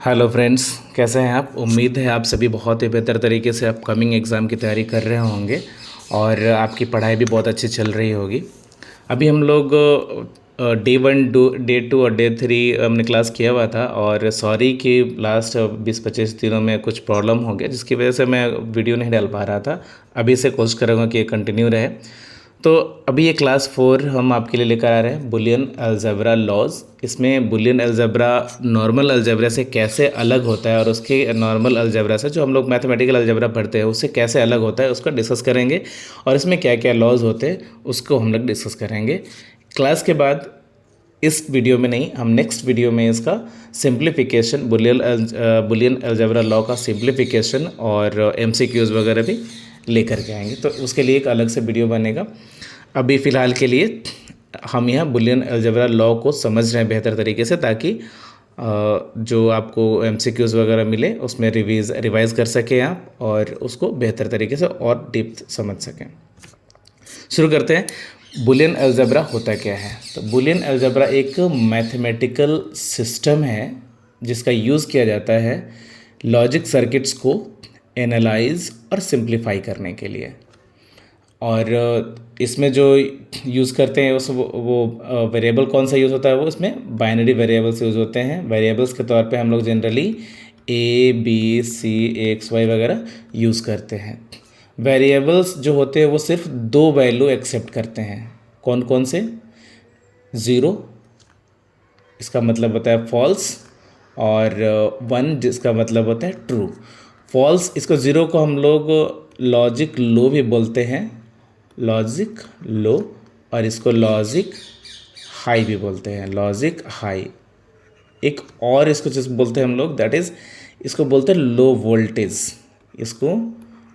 Hello friends, कैसे हैं आप। उम्मीद है आप सभी बहुत ही बेहतर तरीके से अपकमिंग एग्ज़ाम की तैयारी कर रहे होंगे और आपकी पढ़ाई भी बहुत अच्छी चल रही होगी। अभी हम लोग डे 1 डे 2 और डे 3 हमने क्लास किया हुआ था और सॉरी कि लास्ट 20-25 दिनों में कुछ प्रॉब्लम हो गया जिसकी वजह से मैं वीडियो नहीं डाल पा रहा था। अभी से कोशिश करूँगा कि ये कंटिन्यू रहे। तो अभी ये क्लास 4 हम आपके लिए लेकर आ रहे हैं, बुलियन अलजेब्रा लॉज। इसमें बुलियन अलजेब्रा नॉर्मल अलजेब्रा से कैसे अलग होता है और उसके नॉर्मल अलजेब्रा से जो हम लोग मैथमेटिकल अलजेब्रा पढ़ते हैं उससे कैसे अलग होता है उसका डिस्कस करेंगे और इसमें क्या क्या लॉज होते हैं उसको हम लोग डिस्कस करेंगे। क्लास के बाद इस वीडियो में नहीं, हम नेक्स्ट वीडियो में इसका सिंप्लीफिकेशन, बुलियन अलजेब्रा लॉ का सिंप्लीफिकेशन और एमसीक्यूज़ वगैरह भी लेकर के आएंगे, तो उसके लिए एक अलग से वीडियो बनेगा। अभी फ़िलहाल के लिए हम यहाँ बुलियन अलजेब्रा लॉ को समझ रहे हैं बेहतर तरीके से, ताकि जो आपको एमसीक्यूज़ वगैरह मिले उसमें रिवाइज कर सकें आप और उसको बेहतर तरीके से और डीप समझ सकें। शुरू करते हैं। बुलियन अलजेब्रा होता क्या है। तो बुलियन अलजेब्रा एक मैथमेटिकल सिस्टम है जिसका यूज़ किया जाता है लॉजिक सर्किट्स को एनालाइज और सिंप्लीफाई करने के लिए। और इसमें जो यूज़ करते हैं वो वेरिएबल कौन सा यूज़ होता है, वो इसमें बाइनरी वेरिएबल्स यूज़ होते हैं। वेरिएबल्स के तौर पे हम लोग generally A B C X Y वगैरह यूज़ करते हैं। वेरिएबल्स जो होते हैं वो सिर्फ दो वैल्यू एक्सेप्ट करते हैं। कौन कौन से? ज़ीरो, इसका मतलब होता है फॉल्स, और 1 जिसका मतलब होता है ट्रू। फॉल्स, इसको ज़ीरो को हम लोग लॉजिक लो भी बोलते हैं, लॉजिक लो, और इसको लॉजिक हाई भी बोलते हैं, लॉजिक हाई। एक और इसको जिस बोलते हैं हम लोग, दैट इज़ इसको बोलते हैं लो वोल्टेज। इसको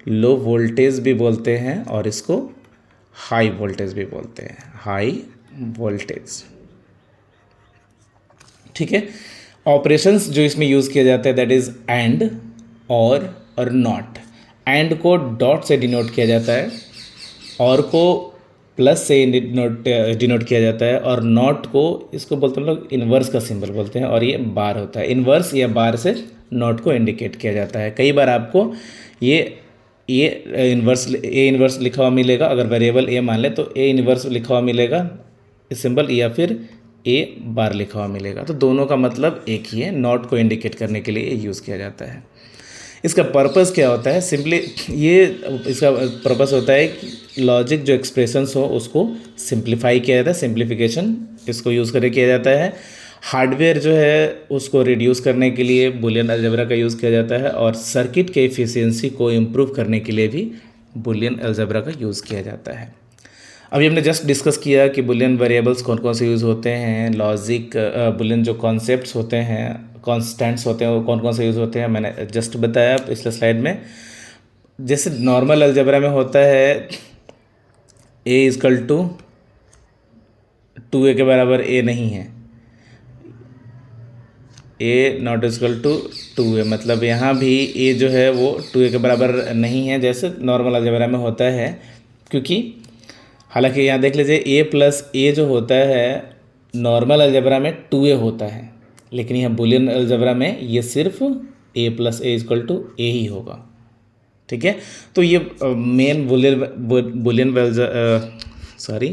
लो वोल्टेज भी बोलते हैं और इसको हाई वोल्टेज भी बोलते हैं, हाई वोल्टेज। ठीक है। ऑपरेशंस जो इसमें यूज़ किया जाता है दैट इज़ एंड, और नॉट। एंड को डॉट से डिनोट किया जाता है, और को प्लस से डिनोट किया जाता है, और नॉट को इसको बोलते हैं लोग इन्वर्स का सिंबल बोलते हैं, और ये बार होता है। इन्वर्स या बार से नॉट को इंडिकेट किया जाता है। कई बार आपको ये इन्वर्स लिखा हुआ मिलेगा। अगर वेरिएबल ए मान ले तो ए इन्वर्स लिखा हुआ मिलेगा इस सिंबल, या फिर ए बार लिखा हुआ मिलेगा। तो दोनों का मतलब एक ही है, नॉट को इंडिकेट करने के लिए यूज़ किया जाता है। इसका पर्पस क्या होता है? सिंपली इसका पर्पस होता है कि लॉजिक जो एक्सप्रेशंस हो उसको सिंप्लीफाई किया जाता है। सिंप्लीफिकेशन इसको यूज़ करके किया जाता है। हार्डवेयर जो है उसको रिड्यूस करने के लिए बुलियन अलजेब्रा का यूज़ किया जाता है, और सर्किट के एफिशिएंसी को इम्प्रूव करने के लिए भी बुलियन अलजेब्रा का यूज़ किया जाता है। अभी हमने जस्ट डिस्कस किया कि बुलियन वेरिएबल्स कौन कौन से यूज़ होते हैं, लॉजिक बुलियन जो कॉन्सेप्ट्स होते हैं, कॉन्स्टेंट्स होते हैं, वो कौन कौन से यूज़ होते हैं, मैंने जस्ट बताया पिछले स्लाइड में। जैसे नॉर्मल अलजेब्रा में होता है ए इजकल टू 2a के बराबर ए नहीं है, ए नॉट इजकल टू 2a, मतलब यहाँ भी ए जो है वो 2a के बराबर नहीं है जैसे नॉर्मल अलजेब्रा में होता है। क्योंकि हालांकि यहाँ देख लीजिए ए प्लस ए जो होता है नॉर्मल अलजेब्रा में 2a होता है, लेकिन यहाँ बुलियन अलजेब्रा में ये सिर्फ a plus A equal to A ही होगा। ठीक है। तो ये मेन बुलियन सॉरी,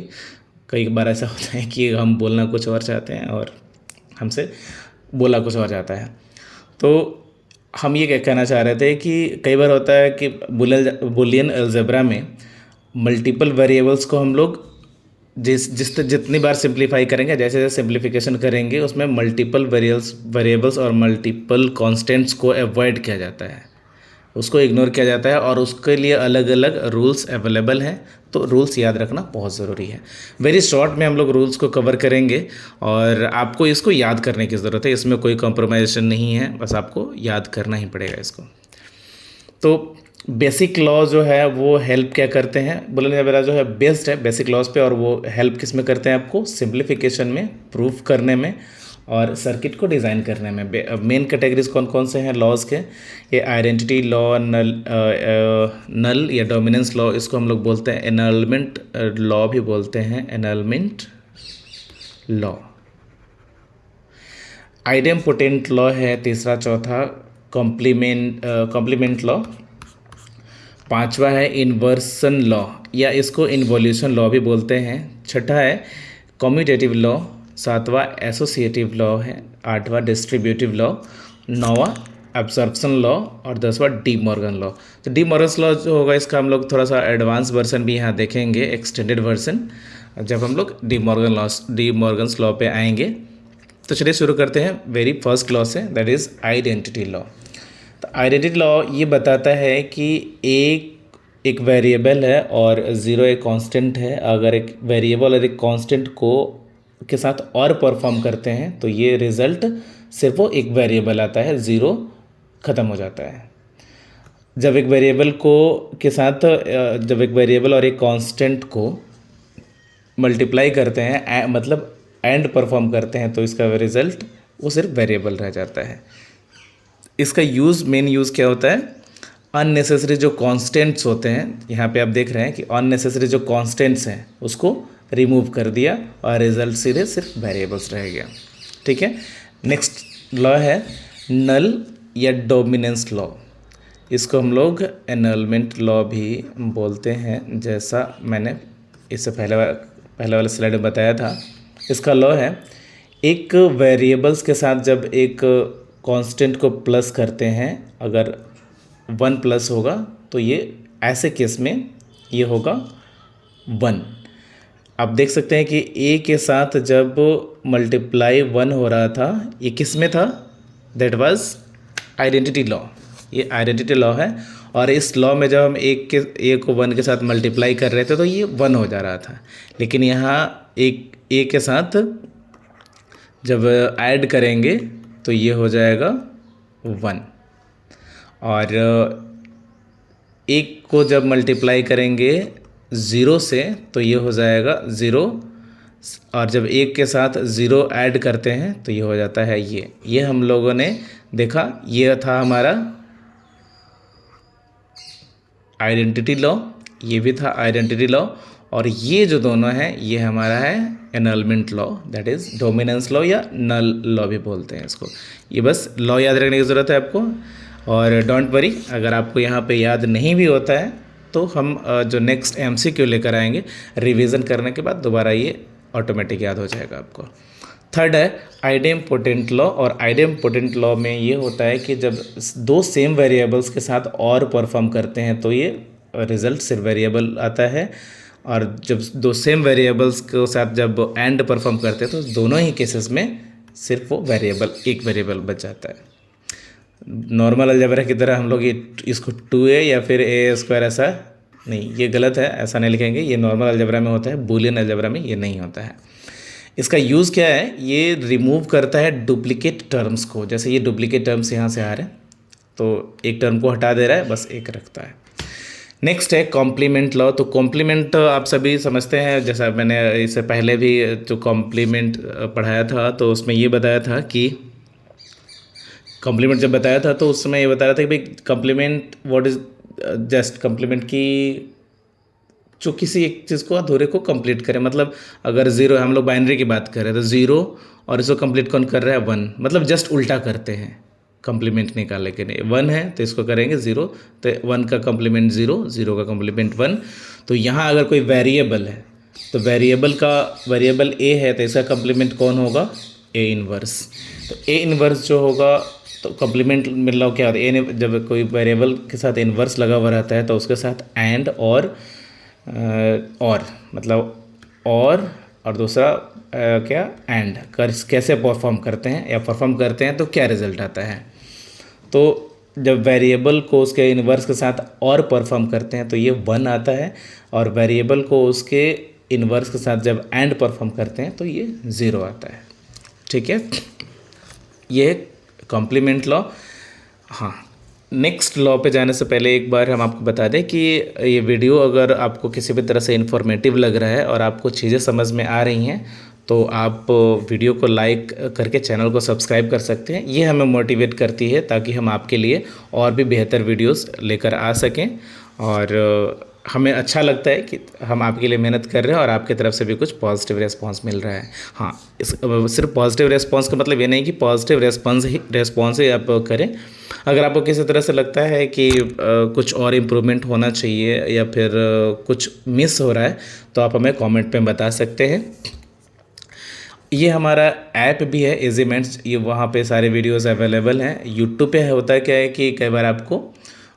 कई बार ऐसा होता है कि हम बोलना कुछ और चाहते हैं और हमसे बोला कुछ और जाता है। तो हम ये क्या कहना चाह रहे थे कि कई बार होता है कि बुलियन अलजेब्रा में मल्टीपल वेरिएबल्स को हम लोग जितनी बार सिंप्लीफाई करेंगे, जैसे जैसे सिंप्लीफिकेशन करेंगे उसमें मल्टीपल वेरिएबल्स और मल्टीपल कांस्टेंट्स को अवॉइड किया जाता है, उसको इग्नोर किया जाता है, और उसके लिए अलग अलग रूल्स अवेलेबल हैं। तो रूल्स याद रखना बहुत ज़रूरी है। वेरी शॉर्ट में हम लोग रूल्स को कवर करेंगे और आपको इसको याद करने की ज़रूरत है। इसमें कोई कॉम्प्रोमाइजेशन नहीं है, बस आपको याद करना ही पड़ेगा इसको। तो बेसिक लॉ जो है वो हेल्प क्या करते हैं, बुलियन अलजेब्रा जो है बेस्ड है बेसिक लॉज पे, और वो हेल्प किस में करते हैं आपको? सिंप्लीफिकेशन में, प्रूफ करने में, और सर्किट को डिज़ाइन करने में। मेन कैटेगरीज कौन कौन से हैं लॉज के? ये आइडेंटिटी लॉ, नल या डोमिनेंस लॉ, इसको हम लोग बोलते हैं एनलमेंट लॉ भी बोलते हैं, एनलमेंट लॉ। आइडेम्पोटेंट लॉ है तीसरा। चौथा कॉम्प्लीमेंट लॉ। पांचवा है इन्वर्सन लॉ या इसको इन्वोल्यूशन लॉ भी बोलते हैं। छठा है कम्यूटेटिव लॉ। सातवां एसोसिएटिव लॉ है। आठवां डिस्ट्रीब्यूटिव लॉ। नौवां एब्जॉर्प्शन लॉ और 10वां डी मॉर्गन लॉ। तो डी मॉर्गन लॉ जो होगा इसका हम लोग थोड़ा सा एडवांस वर्जन भी यहाँ देखेंगे, एक्सटेंडेड वर्जन, जब हम लोग डी मॉर्गन्स लॉ पे आएंगे। तो चलिए शुरू करते हैं। वेरी फर्स्ट लॉ से, दैट इज़ आइडेंटिटी लॉ। तो आइडेंटिटी लॉ ये बताता है कि एक वेरिएबल है और ज़ीरो एक कांस्टेंट है। अगर एक वेरिएबल और एक कांस्टेंट को के साथ और परफॉर्म करते हैं तो ये रिज़ल्ट सिर्फ वो एक वेरिएबल आता है, ज़ीरो ख़त्म हो जाता है। जब एक वेरिएबल और एक कांस्टेंट को मल्टीप्लाई करते हैं, मतलब एंड परफॉर्म करते हैं, तो इसका रिज़ल्ट वो सिर्फ वेरिएबल रह जाता है। इसका मेन यूज़ क्या होता है? अननेसेसरी जो कांस्टेंट्स होते हैं, यहाँ पे आप देख रहे हैं कि अननेसेसरी जो कांस्टेंट्स हैं उसको रिमूव कर दिया और रिजल्ट सीधे सिर्फ वेरिएबल्स रह गया। ठीक है। नेक्स्ट लॉ है नल या डोमिनेंस लॉ। इसको हम लोग एनलमेंट लॉ भी बोलते हैं, जैसा मैंने इससे पहले वाले स्लाइड में बताया था। इसका लॉ है एक वेरिएबल्स के साथ जब एक कांस्टेंट को प्लस करते हैं, अगर 1 प्लस होगा तो ये ऐसे केस में ये होगा 1। आप देख सकते हैं कि ए के साथ जब मल्टीप्लाई 1 हो रहा था, ये किस में था? That was identity law. ये आइडेंटिटी लॉ है। और इस लॉ में जब हम ए को 1 के साथ मल्टीप्लाई कर रहे थे तो ये 1 हो जा रहा था। लेकिन यहाँ एक ए के साथ जब ऐड करेंगे तो ये हो जाएगा 1, और एक को जब मल्टीप्लाई करेंगे 0 से तो ये हो जाएगा 0, और जब एक के साथ 0 ऐड करते हैं तो ये हो जाता है ये हम लोगों ने देखा। ये था हमारा आइडेंटिटी लॉ, ये भी था आइडेंटिटी लॉ, और ये जो दोनों हैं ये हमारा है annulment law, that is dominance law या नल लॉ भी बोलते हैं इसको। ये बस लॉ याद रखने की ज़रूरत है आपको। और डोंट वरी, अगर आपको यहाँ पे याद नहीं भी होता है तो हम जो नेक्स्ट MCQ लेकर आएंगे रिवीजन करने के बाद दोबारा ये ऑटोमेटिक याद हो जाएगा आपको। थर्ड है आइडेम्पोटेंट लॉ। और आइडेम्पोटेंट लॉ में ये होता है कि जब दो सेम वेरिएबल्स के साथ और परफॉर्म करते हैं तो ये रिज़ल्ट सिर्फ वेरिएबल आता है, और जब दो सेम वेरिएबल्स के साथ जब एंड परफॉर्म करते हैं तो दोनों ही केसेस में सिर्फ वो एक वेरिएबल बच जाता है। नॉर्मल अलजेब्रा की तरह हम लोग इसको 2a या फिर a² ऐसा नहीं, ये गलत है, ऐसा नहीं लिखेंगे। ये नॉर्मल अलजेब्रा में होता है, बूलियन अलजेब्रा में ये नहीं होता है। इसका यूज़ क्या है? ये रिमूव करता है डुप्लीकेट टर्म्स को। जैसे ये डुप्लीकेट टर्म्स यहाँ से आ रहे हैं तो एक टर्म को हटा दे रहा है, बस एक रखता है। नेक्स्ट है कॉम्प्लीमेंट लॉ। तो कॉम्प्लीमेंट आप सभी समझते हैं, जैसा मैंने इससे पहले भी जो कॉम्प्लीमेंट पढ़ाया था तो उसमें ये बताया था कि कॉम्प्लीमेंट जब बताया था तो उस समय ये बता रहा था कि भाई complement what is just complement की जो किसी एक चीज़ को अधूरे को कंप्लीट करें। मतलब अगर 0, हम लोग बाइनरी की बात कर रहे हैं तो 0 और इसको कंप्लीट कौन कर रहा है? 1। मतलब जस्ट उल्टा करते हैं, कॉम्प्लीमेंट निकालने के लिए 1 है तो इसको करेंगे 0, तो 1 का कॉम्प्लीमेंट 0, 0 का कॉम्प्लीमेंट 1। तो यहाँ अगर कोई वेरिएबल है तो वेरिएबल a है तो इसका कॉम्प्लीमेंट कौन होगा? A inverse. तो A इन्वर्स जो होगा तो कॉम्प्लीमेंट मिल क्या होता है? जब कोई वेरिएबल के साथ इन्वर्स लगा हुआ रहता है तो उसके साथ एंड और मतलब और दूसरा क्या एंड कैसे परफॉर्म करते हैं या परफॉर्म करते हैं तो क्या रिजल्ट आता है? तो जब वेरिएबल को उसके इन्वर्स के साथ और परफॉर्म करते हैं तो ये 1 आता है, और वेरिएबल को उसके इन्वर्स के साथ जब एंड परफॉर्म करते हैं तो ये 0 आता है। ठीक है, ये कॉम्प्लीमेंट लॉ। हाँ, नेक्स्ट लॉ पे जाने से पहले एक बार हम आपको बता दें कि ये वीडियो अगर आपको किसी भी तरह से इन्फॉर्मेटिव लग रहा है और आपको चीज़ें समझ में आ रही हैं तो आप वीडियो को लाइक करके चैनल को सब्सक्राइब कर सकते हैं। ये हमें मोटिवेट करती है ताकि हम आपके लिए और भी बेहतर वीडियोस लेकर आ सकें। और हमें अच्छा लगता है कि हम आपके लिए मेहनत कर रहे हैं और आपकी तरफ से भी कुछ पॉजिटिव रेस्पॉन्स मिल रहा है। हाँ, सिर्फ पॉजिटिव रेस्पॉन्स का मतलब ये नहीं कि पॉजिटिव रेस्पॉन्स ही आप करें। अगर आपको किसी तरह से लगता है कि कुछ और इम्प्रूवमेंट होना चाहिए या फिर कुछ मिस हो रहा है, तो आप हमें कमेंट में बता सकते हैं। ये हमारा ऐप भी है इजीमेंट्स, ये वहाँ पे सारे वीडियोस अवेलेबल हैं। यूट्यूब पे होता है क्या है कि कई बार आपको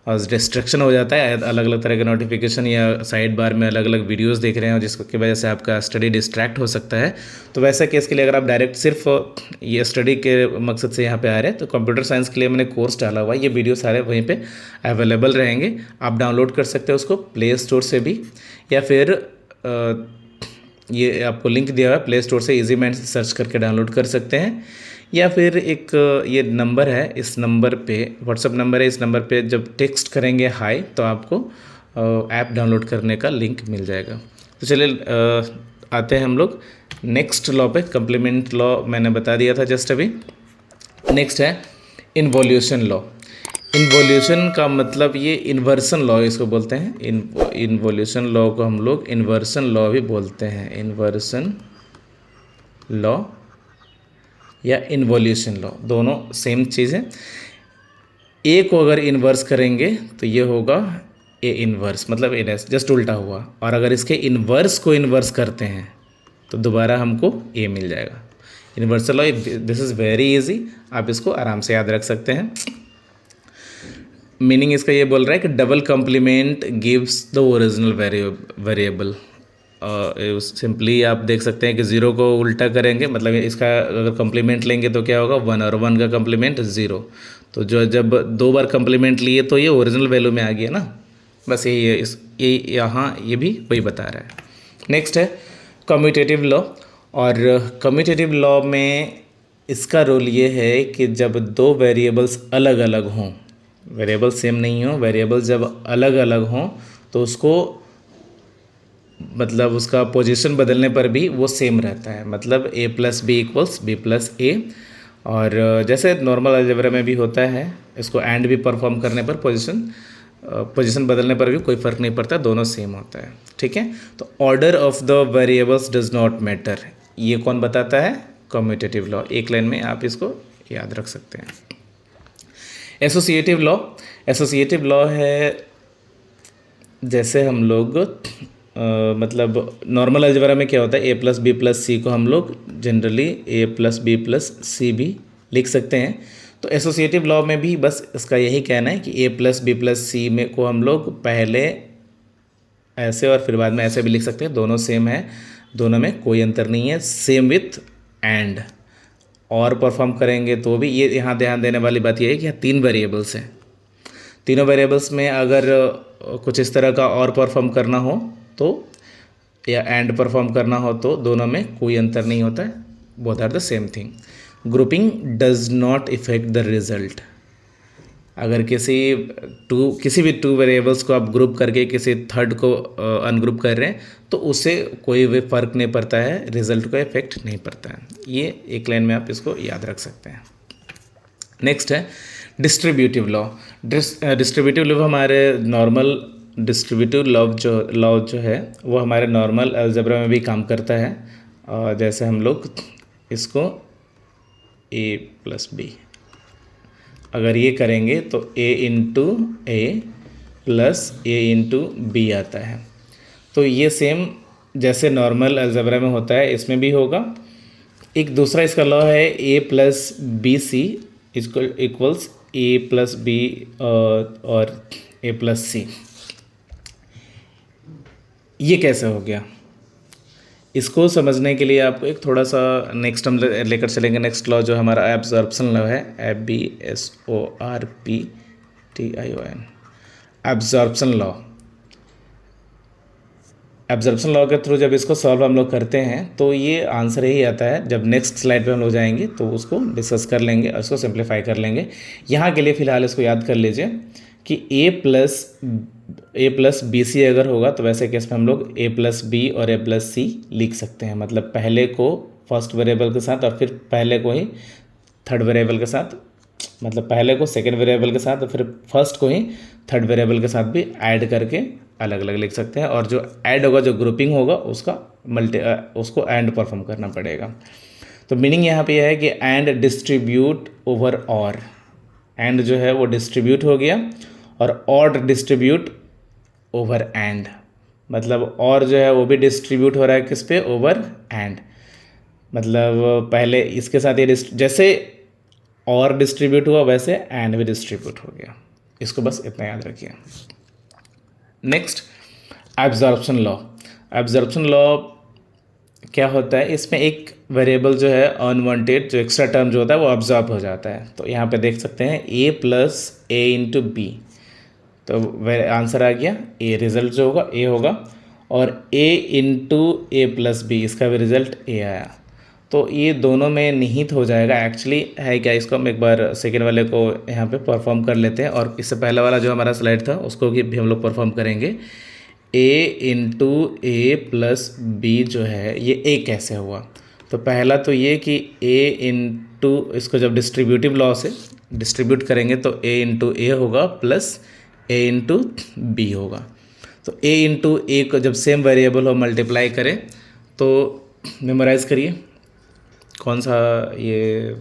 डिस्ट्रैक्शन हो जाता है, अलग अलग तरह के नोटिफिकेशन या साइड बार में अलग अलग वीडियोस देख रहे हैं जिसकी वजह से आपका स्टडी डिस्ट्रैक्ट हो सकता है। तो वैसा केस के लिए अगर आप डायरेक्ट सिर्फ ये स्टडी के मकसद से यहाँ पे आ रहे हैं, तो कंप्यूटर साइंस के लिए मैंने कोर्स डाला हुआ है, ये वीडियो सारे वहीं पे अवेलेबल रहेंगे। आप डाउनलोड कर सकते हो उसको प्ले स्टोर से भी, या फिर ये आपको लिंक दिया हुआ है प्ले स्टोर से, इजीमेंट्स सर्च करके डाउनलोड कर सकते हैं। या फिर एक ये नंबर है, इस नंबर पे व्हाट्सअप नंबर है, इस नंबर पे जब टेक्स्ट करेंगे हाय तो आपको ऐप डाउनलोड करने का लिंक मिल जाएगा। तो चलिए आते हैं हम लोग नेक्स्ट लॉ पे। कम्प्लीमेंट लॉ मैंने बता दिया था जस्ट अभी। नेक्स्ट है इन्वोल्यूशन लॉ। इन्वोल्यूशन का मतलब ये इन्वर्सन लॉ इसको बोलते हैं। इन्वोल्यूशन लॉ को हम लोग इन्वर्सन लॉ भी बोलते हैं। इन्वर्सन लॉ या इन्वोल्यूशन लॉ दोनों सेम चीज़ है। ए को अगर इन्वर्स करेंगे तो ये होगा ए इन्वर्स, मतलब ए डैश, जस्ट उल्टा हुआ। और अगर इसके इन्वर्स को इन्वर्स करते हैं तो दोबारा हमको ए मिल जाएगा। Inverse law, this is very easy, आप इसको आराम से याद रख सकते हैं। मीनिंग इसका ये बोल रहा है कि double complement gives the original variable. Simply आप देख सकते हैं कि ज़ीरो को उल्टा करेंगे, मतलब इसका अगर कॉम्प्लीमेंट लेंगे तो क्या होगा 1, और 1 का कॉम्प्लीमेंट 0। तो जो जब 2 बार कॉम्प्लीमेंट लिए तो ये ओरिजिनल वैल्यू में आ गया ना, बस यही है। ये यहाँ ये भी वही बता रहा है। नेक्स्ट है कम्यूटेटिव लॉ। और कम्यूटेटिव लॉ में इसका रोल ये है कि जब 2 वेरिएबल्स अलग अलग हों, वेरिएबल सेम नहीं हो, वेरिएबल जब अलग अलग हों तो उसको मतलब उसका पोजीशन बदलने पर भी वो सेम रहता है। मतलब a + b = b + a। और जैसे नॉर्मल अलजेब्रा में भी होता है, इसको एंड भी परफॉर्म करने पर पोजीशन बदलने पर भी कोई फ़र्क नहीं पड़ता, दोनों सेम होता है। ठीक है, तो order of the variables does not matter, ये कौन बताता है? Commutative law. एक लाइन में आप इसको याद रख सकते हैं। Associative law. एसोसिएटिव लॉ है जैसे हम लोग मतलब नॉर्मल अलजेब्रा में क्या होता है, a + b + c को हम लोग जनरली a + b + c भी लिख सकते हैं। तो एसोसिएटिव लॉ में भी बस इसका यही कहना है कि a + b + c में को हम लोग पहले ऐसे और फिर बाद में ऐसे भी लिख सकते हैं, दोनों सेम है, दोनों में कोई अंतर नहीं है। सेम विथ एंड, और परफॉर्म करेंगे तो भी ये यहाँ ध्यान देने वाली बात यह है कि यहाँ 3 वेरिएबल्स हैं। तीनों वेरिएबल्स में अगर कुछ इस तरह का और परफॉर्म करना हो तो, या एंड परफॉर्म करना हो तो दोनों में कोई अंतर नहीं होता है, both are the same thing. Grouping does not effect the result. अगर किसी भी 2 वेरिएबल्स को आप ग्रुप करके किसी थर्ड को अनग्रुप कर रहे हैं तो उससे कोई भी फ़र्क नहीं पड़ता है, रिजल्ट को इफेक्ट नहीं पड़ता है। ये एक लाइन में आप इसको याद रख सकते हैं। नेक्स्ट है डिस्ट्रीब्यूटिव लॉ। डिस्ट्रीब्यूटिव लॉ हमारे नॉर्मल डिस्ट्रीब्यूटिव लॉ जो है वो हमारे नॉर्मल अलजेब्रा में भी काम करता है। जैसे हम लोग इसको a + b अगर ये करेंगे तो a × a + a × b आता है। तो ये सेम जैसे नॉर्मल अलजेब्रा में होता है इसमें भी होगा। एक दूसरा इसका लॉ है a + bc = a + b और a + c। ये कैसे हो गया, इसको समझने के लिए आपको एक थोड़ा सा नेक्स्ट हम लेकर चलेंगे। नेक्स्ट लॉ जो हमारा एब्जॉर्प्शन लॉ है, ABSORPTION, absorption law. Absorption law के थ्रू जब इसको सॉल्व हम लोग करते हैं तो ये आंसर यही आता है। जब नेक्स्ट स्लाइड पे हम लोग जाएंगे तो उसको डिस्कस कर लेंगे और उसको सिंप्लीफाई कर लेंगे। यहाँ के लिए फ़िलहाल इसको याद कर लीजिए कि a + bc अगर होगा तो वैसे केस में हम लोग a + b और a + c लिख सकते हैं। मतलब पहले को फर्स्ट वेरिएबल के साथ और फिर पहले को ही थर्ड वेरिएबल के साथ, मतलब पहले को सेकेंड वेरिएबल के साथ और फिर फर्स्ट को ही थर्ड वेरिएबल के साथ भी ऐड करके अलग अलग लिख सकते हैं, और जो ऐड होगा, जो ग्रुपिंग होगा, उसका उसको एंड परफॉर्म करना पड़ेगा। तो मीनिंग यहाँ पे यह है कि एंड डिस्ट्रीब्यूट ओवर और, एंड जो है वो डिस्ट्रीब्यूट हो गया और और डिस्ट्रीब्यूट ओवर एंड, मतलब और जो है वो भी डिस्ट्रीब्यूट हो रहा है किस पे, ओवर एंड। मतलब पहले इसके साथ ये जैसे और डिस्ट्रीब्यूट हुआ वैसे एंड भी डिस्ट्रीब्यूट हो गया। इसको बस इतना याद रखिए। Next, absorption law. Absorption law क्या होता है, इसमें एक वेरिएबल जो है अनवांटेड, जो एक्स्ट्रा टर्म जो होता है वो ऑब्जॉर्ब हो जाता है। तो यहाँ पे देख सकते हैं a plus A into B, तो आंसर आ गया a, रिजल्ट जो होगा a होगा, और a into A plus B, इसका भी रिजल्ट a आया। तो ये दोनों में निहित हो जाएगा। एक्चुअली है क्या, इसको हम एक बार सेकेंड वाले को यहाँ पे परफॉर्म कर लेते हैं, और इससे पहला वाला जो हमारा स्लाइड था उसको भी हम लोग परफॉर्म करेंगे। a into A plus B जो है ये a कैसे हुआ, तो पहला तो ये कि a इंटू, इसको जब डिस्ट्रीब्यूटिव लॉ से डिस्ट्रीब्यूट करेंगे तो a इंटू ए होगा प्लस a इंटू बी होगा। तो a इंटू ए को जब सेम वेरिएबल हो मल्टीप्लाई करें तो मेमोराइज़ करिए कौन सा ये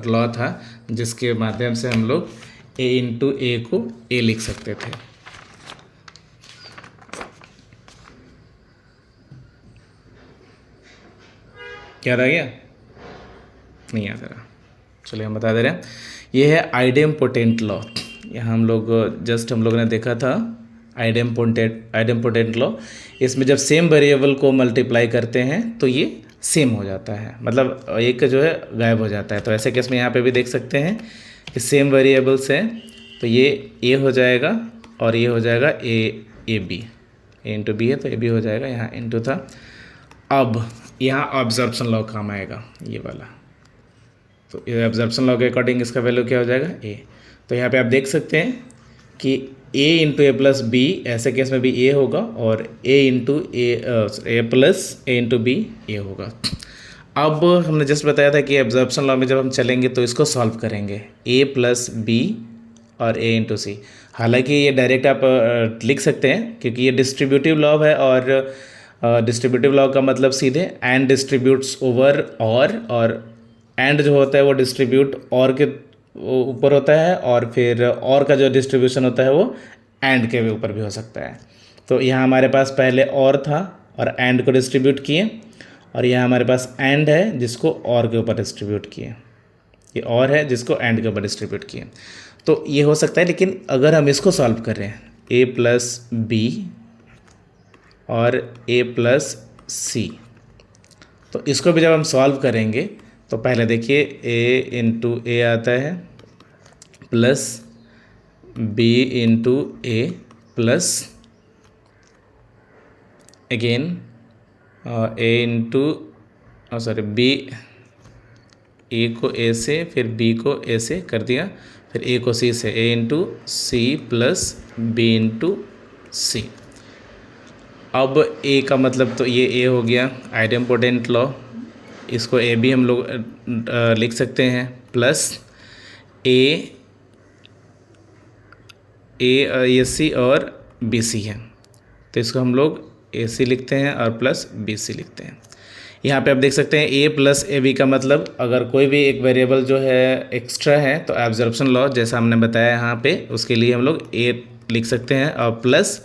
लॉ था जिसके माध्यम से हम लोग a इंटू ए को a लिख सकते थे। क्या रह गया, नहीं याद आ रहा, चलिए हम बता दे रहे हैं। ये है आइडेम्पोटेंट लॉ। यहाँ हम लोग हम लोगों ने देखा था आइडेम्पोटेंट लॉ। इसमें जब सेम वेरिएबल को मल्टीप्लाई करते हैं तो ये सेम हो जाता है, मतलब एक जो है गायब हो जाता है। तो ऐसे केस में यहाँ पे भी देख सकते हैं कि सेम वेरिएबल्स हैं, तो ये a हो जाएगा और ये हो जाएगा A B, A into B है तो ए बी हो जाएगा, यहाँ इंटू था। अब यहाँ ऑब्जर्प्शन लॉ काम आएगा ये वाला, तो ये ऑब्जर्प्शन लॉ के अकॉर्डिंग इसका वैल्यू क्या हो जाएगा, a। तो यहाँ पे आप देख सकते हैं कि a into A plus B, ऐसे केस में भी a होगा, और a into A plus A into B a होगा। अब हमने जस्ट बताया था कि ऑब्जर्प्शन लॉ में जब हम चलेंगे तो इसको सॉल्व करेंगे, a प्लस बी और a इंटू सी। हालांकि ये डायरेक्ट आप लिख सकते हैं क्योंकि ये डिस्ट्रीब्यूटिव लॉ है, और डिस्ट्रीब्यूटिव लॉ का मतलब सीधे एंड डिस्ट्रीब्यूट्स ओवर और एंड जो होता है वो डिस्ट्रीब्यूट और के ऊपर होता है, और फिर और का जो डिस्ट्रीब्यूशन होता है वो एंड के ऊपर भी हो सकता है। तो यहाँ हमारे पास पहले और था और एंड को डिस्ट्रीब्यूट किए, और यहाँ हमारे पास एंड है जिसको और के ऊपर डिस्ट्रीब्यूट किए, ये और है जिसको एंड के ऊपर डिस्ट्रीब्यूट किए। तो ये हो सकता है, लेकिन अगर हम इसको सॉल्व करें a प्लस बी और a प्लस सी, तो इसको भी जब हम सॉल्व करेंगे तो पहले देखिए a इंटू ए आता है plus b into A plus again a into b, a को a से, फिर b को a से कर दिया, फिर a को c से, a into C plus b into C. अब a का मतलब तो ये a हो गया आइडेम्पोटेंट लॉ, इसको a भी हम लोग लिख सकते हैं, प्लस a सी और बी सी है, तो इसको हम लोग ए सी लिखते हैं और प्लस बी सी लिखते हैं। यहाँ पे आप देख सकते हैं a प्लस ए बी का मतलब अगर कोई भी एक वेरिएबल जो है एक्स्ट्रा है तो एब्जॉर्प्शन लॉ जैसा हमने बताया यहाँ पे, उसके लिए हम लोग a लिख सकते हैं और प्लस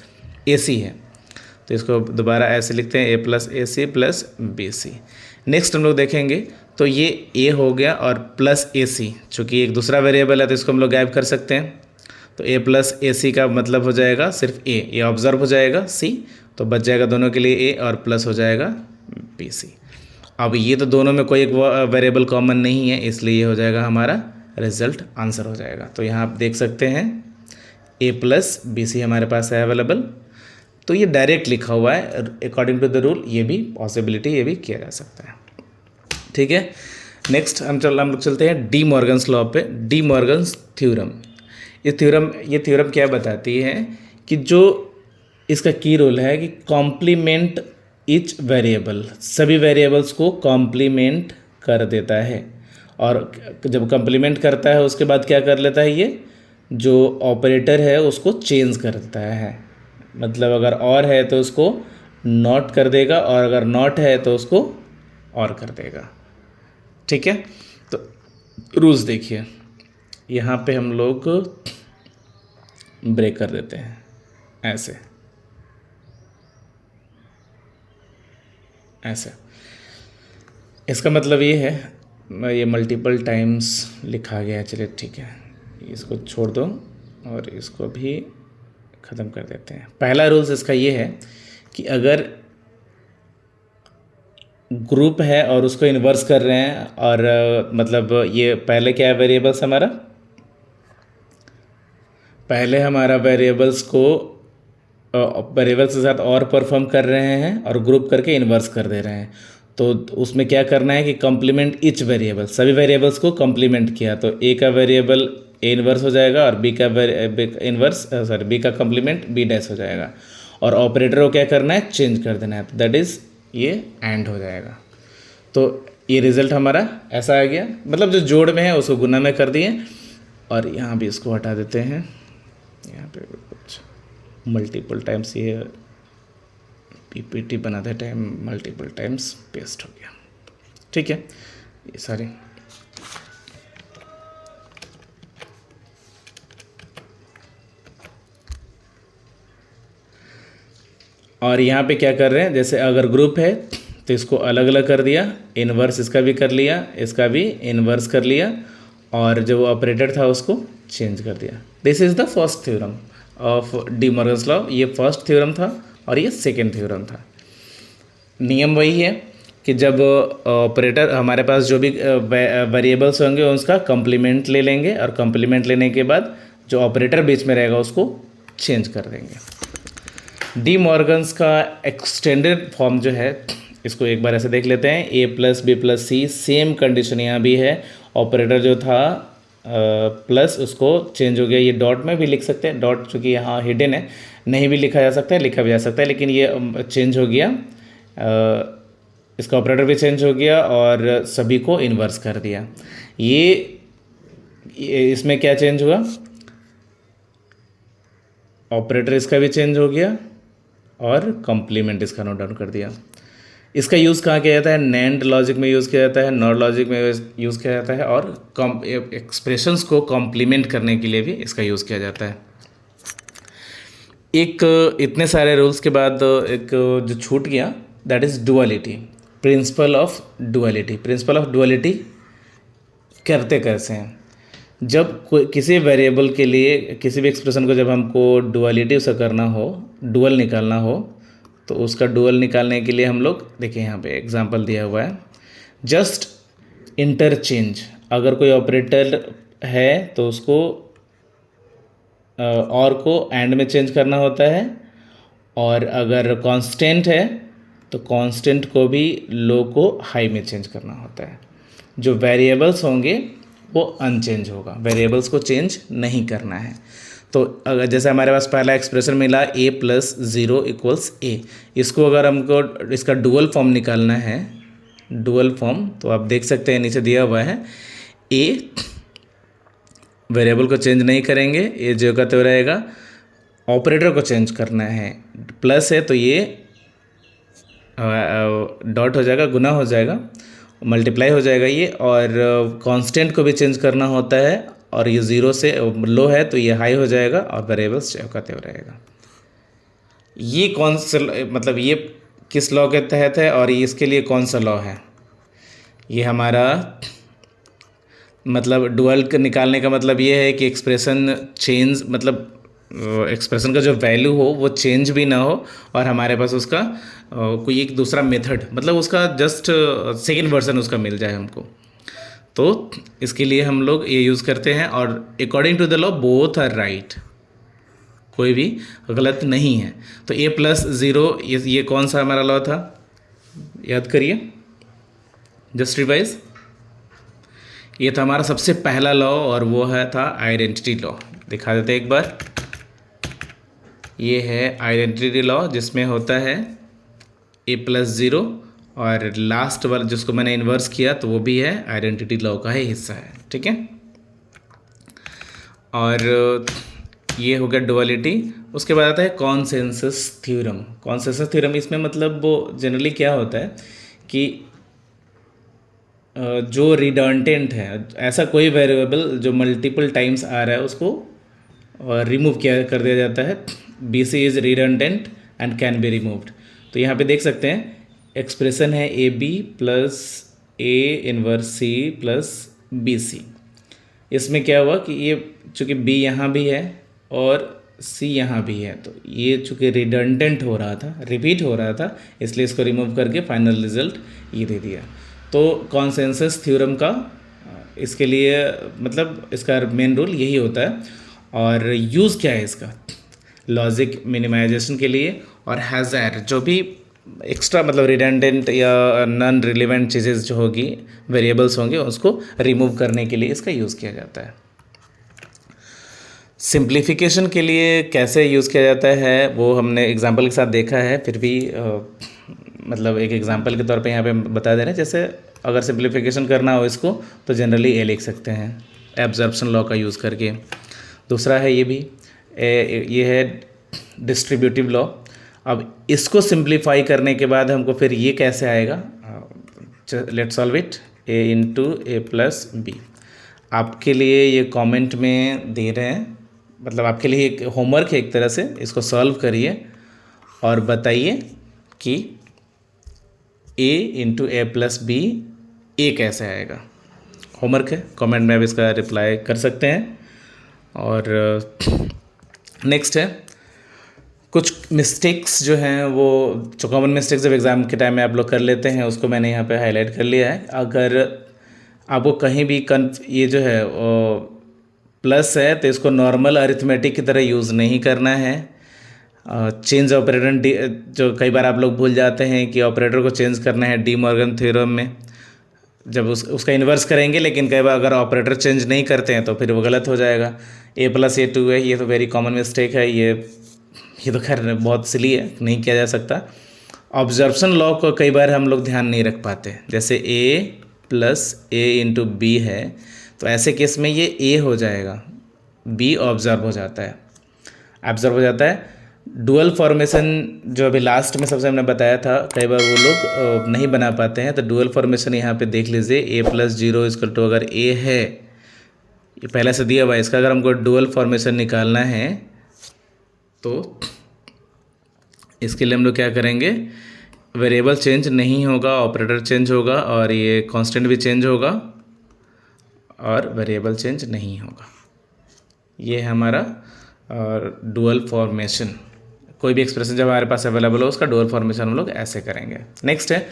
ए सी है, तो इसको दोबारा ऐसे लिखते हैं a plus A C plus B C. Next हम लोग देखेंगे तो ये a हो गया और प्लस ए सी, चूँकि एक दूसरा वेरिएबल है तो इसको हम लोग गायब कर सकते हैं। तो a प्लस ए सी का मतलब हो जाएगा सिर्फ a, ये ऑब्जर्व हो जाएगा c, तो बच जाएगा दोनों के लिए a और प्लस हो जाएगा बी सी। अब ये तो दोनों में कोई एक वेरिएबल कॉमन नहीं है, इसलिए ये हो जाएगा हमारा रिजल्ट, आंसर हो जाएगा। तो यहाँ आप देख सकते हैं a प्लस बी सी हमारे पास है अवेलेबल, तो ये डायरेक्ट लिखा हुआ है अकॉर्डिंग टू द रूल, ये भी पॉसिबिलिटी, ये भी किया जा सकता है। ठीक है, नेक्स्ट हम लोग चलते हैं डी मॉर्गन्स लॉ पे, डी मॉर्गन्स थ्योरम। ये थ्योरम क्या बताती है कि जो इसका की रोल है कि कॉम्प्लीमेंट ईच वेरिएबल, सभी वेरिएबल्स को कॉम्प्लीमेंट कर देता है, और जब कॉम्प्लीमेंट करता है उसके बाद क्या कर लेता है, ये जो ऑपरेटर है उसको चेंज कर देता है। मतलब अगर और है तो उसको नॉट कर देगा, और अगर नॉट है तो उसको और कर देगा। ठीक है, तो रूल्स देखिए, यहाँ पे हम लोग ब्रेक कर देते हैं ऐसे ऐसे। इसका मतलब ये है, ये मल्टीपल टाइम्स लिखा गया है, चलिए ठीक है, इसको छोड़ दो और इसको भी ख़त्म कर देते हैं। पहला रूल्स इसका ये है कि अगर ग्रुप है और उसको इन्वर्स कर रहे हैं, और मतलब ये पहले क्या है वेरिएबल्स हमारा, पहले हमारा वेरिएबल्स को वेरिएबल्स के साथ और परफॉर्म कर रहे हैं और ग्रुप करके इन्वर्स कर दे रहे हैं। तो उसमें क्या करना है कि कंप्लीमेंट ईच वेरिएबल, सभी वेरिएबल्स को कंप्लीमेंट किया तो ए का वेरिएबल ए इन्वर्स हो जाएगा और बी का बी का कंप्लीमेंट बी डैश हो जाएगा, और ऑपरेटर को क्या करना है, चेंज कर देना है, तो दैट इज़ ये एंड हो जाएगा। तो ये रिज़ल्ट हमारा ऐसा आ गया, मतलब जो जोड़ में है उसको गुना में कर दिए, और यहाँ भी इसको हटा देते हैं, यहाँ पे कुछ मल्टीपल टाइम्स ये पीपीटी बनाते टाइम मल्टीपल टाइम्स पेस्ट हो गया। ठीक है, ये सारे और यहाँ पे क्या कर रहे हैं, जैसे अगर ग्रुप है तो इसको अलग अलग कर दिया, इन्वर्स इसका भी कर लिया, इसका भी इन्वर्स कर लिया, और जो ऑपरेटर था उसको चेंज कर दिया। This is the first theorem of D Morgan's law. ये फर्स्ट थ्योरम था और ये सेकेंड थ्योरम था। नियम वही है कि जब ऑपरेटर हमारे पास जो भी वेरिएबल्स होंगे उसका कंप्लीमेंट ले लेंगे, और कंप्लीमेंट लेने के बाद जो ऑपरेटर बीच में रहेगा उसको चेंज कर देंगे। डी मॉर्गन्स का एक्सटेंडेड फॉर्म जो है, इसको एक बार ऐसे देख लेते हैं, ए प्लस बी प्लस सी, सेम कंडीशन यहाँ भी है, ऑपरेटर जो था प्लस उसको चेंज हो गया, ये डॉट में भी लिख सकते हैं, डॉट चूँकि यहाँ हिडन है नहीं भी लिखा जा सकता है, लिखा भी जा सकता है, लेकिन ये चेंज हो गया, इसका ऑपरेटर भी चेंज हो गया और सभी को इन्वर्स कर दिया। ये इसमें क्या चेंज हुआ, ऑपरेटर इसका भी चेंज हो गया और कंप्लीमेंट इसका नोट डाउन कर दिया। इसका यूज़ कहाँ किया जाता है, नैंड लॉजिक में यूज़ किया जाता है, नॉर लॉजिक में यूज़ किया जाता है, और एक्सप्रेशंस को कॉम्प्लीमेंट करने के लिए भी इसका यूज़ किया जाता है। एक इतने सारे रूल्स के बाद एक जो छूट गया, that is duality, principle of duality. Principle of duality करते कैसे हैं, जब कोई किसी वेरिएबल के लिए किसी भी एक्सप्रेशन को जब हमको डुअलिटी उसका करना हो, डुअल निकालना हो, तो उसका डुअल निकालने के लिए हम लोग देखिए यहाँ पे एग्जांपल दिया हुआ है, जस्ट इंटरचेंज। अगर कोई ऑपरेटर है तो उसको और को एंड में चेंज करना होता है, और अगर कांस्टेंट है तो कांस्टेंट को भी लो को हाई में चेंज करना होता है। जो वेरिएबल्स होंगे वो अनचेंज होगा, वेरिएबल्स को चेंज नहीं करना है। तो अगर जैसे हमारे पास पहला एक्सप्रेशन मिला a प्लस 0 इक्वल्स a, इसको अगर हमको इसका डुअल फॉर्म निकालना है, डुअल फॉर्म, तो आप देख सकते हैं नीचे दिया हुआ है, a वेरिएबल को चेंज नहीं करेंगे, ये जो का तो रहेगा, ऑपरेटर को चेंज करना है, प्लस है तो ये डॉट हो जाएगा, गुना हो जाएगा, मल्टीप्लाई हो जाएगा ये, और कांस्टेंट को भी चेंज करना होता है, और ये 0 से लो है तो ये हाई हो जाएगा, और वेरिएबल्स सेव का तेव रहेगा। ये कौन सा मतलब ये किस लॉ के तहत है और इसके लिए कौन सा लॉ है, ये हमारा मतलब डुअल निकालने का मतलब ये है कि एक्सप्रेशन चेंज, मतलब एक्सप्रेशन का जो वैल्यू हो वो चेंज भी ना हो, और हमारे पास उसका कोई एक दूसरा मेथड, मतलब उसका जस्ट सेकेंड वर्जन उसका मिल जाए हमको। तो इसके लिए हम लोग ये यूज़ करते हैं, और according to the law both are right, कोई भी गलत नहीं है। तो a प्लस 0 ये कौन सा हमारा लॉ था, याद करिए, जस्ट रिवाइज। ये था हमारा सबसे पहला लॉ, और वो था आइडेंटिटी लॉ। दिखा देते एक बार, ये है आइडेंटिटी लॉ, जिसमें होता है a प्लस 0, और लास्ट वाला जिसको मैंने इन्वर्स किया तो वो भी है आइडेंटिटी लॉ का ही हिस्सा है। ठीक है, और ये हो गया डुअलिटी। उसके बाद आता है कॉन्सेंसस थ्योरम। कॉन्सेंसस थ्योरम इसमें मतलब वो जनरली क्या होता है कि जो रिडंडेंट है, ऐसा कोई वेरिएबल जो मल्टीपल टाइम्स आ रहा है उसको रिमूव किया कर दिया जाता है। B C is redundant and can be removed. तो यहाँ पे देख सकते हैं एक्सप्रेशन है A B plus A inverse C plus B C. इसमें क्या हुआ कि ये चूँकि बी यहाँ भी है और सी यहाँ भी है, तो ये चूँकि रिडंडेंट हो रहा था, रिपीट हो रहा था, इसलिए इसको रिमूव करके फाइनल रिजल्ट ये दे दिया। तो कॉन्सेंसस थ्योरम का इसके लिए मतलब इसका मेन रूल यही होता है। और यूज़ क्या है इसका, लॉजिक मिनिमाइजेशन के लिए और हैज़ार्ड जो भी एक्स्ट्रा मतलब रिडंडेंट या नॉन रिलेवेंट चीज़ें जो होगी, वेरिएबल्स होंगे, उसको रिमूव करने के लिए इसका यूज़ किया जाता है। सिंप्लीफिकेशन के लिए कैसे यूज़ किया जाता है वो हमने एग्जांपल के साथ देखा है, फिर भी मतलब एक एग्जांपल के तौर पे यहाँ पे बता दे रहे हैं। जैसे अगर सिंप्लीफिकेशन करना हो इसको तो जनरली ए लिख सकते हैं एब्जॉर्प्शन लॉ का यूज़ करके। दूसरा है ये भी ये है डिस्ट्रीब्यूटिव लॉ। अब इसको सिंप्लीफाई करने के बाद हमको फिर ये कैसे आएगा, let's solve it, A into A plus B. आपके लिए ये कमेंट में दे रहे हैं, मतलब आपके लिए एक होमवर्क है एक तरह से, इसको सॉल्व करिए और बताइए कि ए इंटू ए प्लस बी ए कैसे आएगा। होमवर्क है, कमेंट में आप इसका रिप्लाई कर सकते हैं। और नेक्स्ट है कुछ मिस्टेक्स जो हैं वो जो कॉमन मिस्टेक्स जब एग्ज़ाम के टाइम में आप लोग कर लेते हैं, उसको मैंने यहाँ पे हाईलाइट कर लिया है। अगर आपको कहीं भी ये जो है प्लस है तो इसको नॉर्मल अरिथमेटिक की तरह यूज़ नहीं करना है। चेंज ऑपरेटर जो कई बार आप लोग भूल जाते हैं कि ऑपरेटर को चेंज करना है डी मॉर्गन थ्योरम में, जब उसका इन्वर्स करेंगे, लेकिन कई बार अगर ऑपरेटर चेंज नहीं करते हैं तो फिर वो गलत हो जाएगा। ए प्लस ए टू है, ये तो वेरी कॉमन मिस्टेक है, ये तो खैर बहुत सिली है, नहीं किया जा सकता। ऑब्जर्प्शन लॉ को कई बार हम लोग ध्यान नहीं रख पाते, जैसे ए प्लस ए इंटू बी है तो ऐसे केस में ये ए हो जाएगा, बी ऑब्जर्व हो जाता है, ऑब्जर्व हो जाता है। डुअल फॉर्मेशन जो अभी लास्ट में सबसे हमने बताया था, कई बार वो लोग नहीं बना पाते हैं, तो डुअल फॉर्मेशन यहाँ पे देख लीजिए, ए प्लस जीरो इक्वल टू, अगर ए है ये पहले से दिया हुआ है, इसका अगर हमको डुअल फॉर्मेशन निकालना है तो इसके लिए हम लोग क्या करेंगे, वेरिएबल चेंज नहीं होगा, ऑपरेटर चेंज होगा और ये कांस्टेंट भी चेंज होगा और वेरिएबल चेंज नहीं होगा। ये है हमारा डुअल फॉर्मेशन। कोई भी एक्सप्रेशन जब हमारे पास अवेलेबल हो उसका डुअल फॉर्मेशन हम लोग ऐसे करेंगे। नेक्स्ट है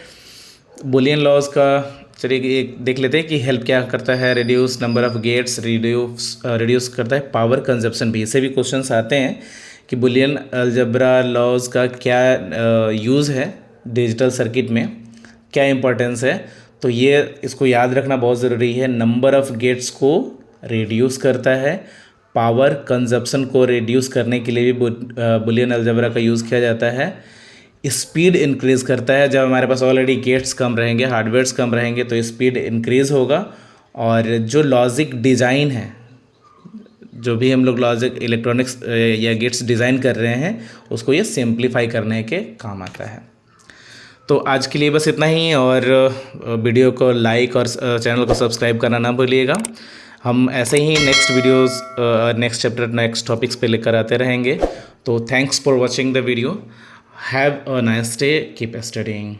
बुलियन लॉज का, चलिए एक देख लेते हैं कि हेल्प क्या करता है। Reduce number of gates, reduce करता है पावर कंजप्शन भी। इससे भी क्वेश्चंस आते हैं कि बुलियन अलजेब्रा लॉज का क्या यूज़ है डिजिटल सर्किट में, क्या इंपॉर्टेंस है। तो ये इसको याद रखना बहुत ज़रूरी है। नंबर ऑफ गेट्स को रिड्यूस करता है, पावर कंजप्शन को रिड्यूस करने के लिए भी बुलियन अलजेब्रा का यूज़ किया जाता है। स्पीड इंक्रीज़ करता है, जब हमारे पास ऑलरेडी गेट्स कम रहेंगे, हार्डवेयर्स कम रहेंगे तो स्पीड इंक्रीज़ होगा। और जो लॉजिक डिज़ाइन है, जो भी हम लोग लॉजिक इलेक्ट्रॉनिक्स या गेट्स डिज़ाइन कर रहे हैं, उसको ये सिंप्लीफाई करने के काम आता है। तो आज के लिए बस इतना ही, और वीडियो को लाइक और चैनल को सब्सक्राइब करना ना भूलिएगा। हम ऐसे ही next videos, next chapter, next topics पे लेकर आते रहेंगे। तो thanks for watching the video. Have a nice day, keep studying.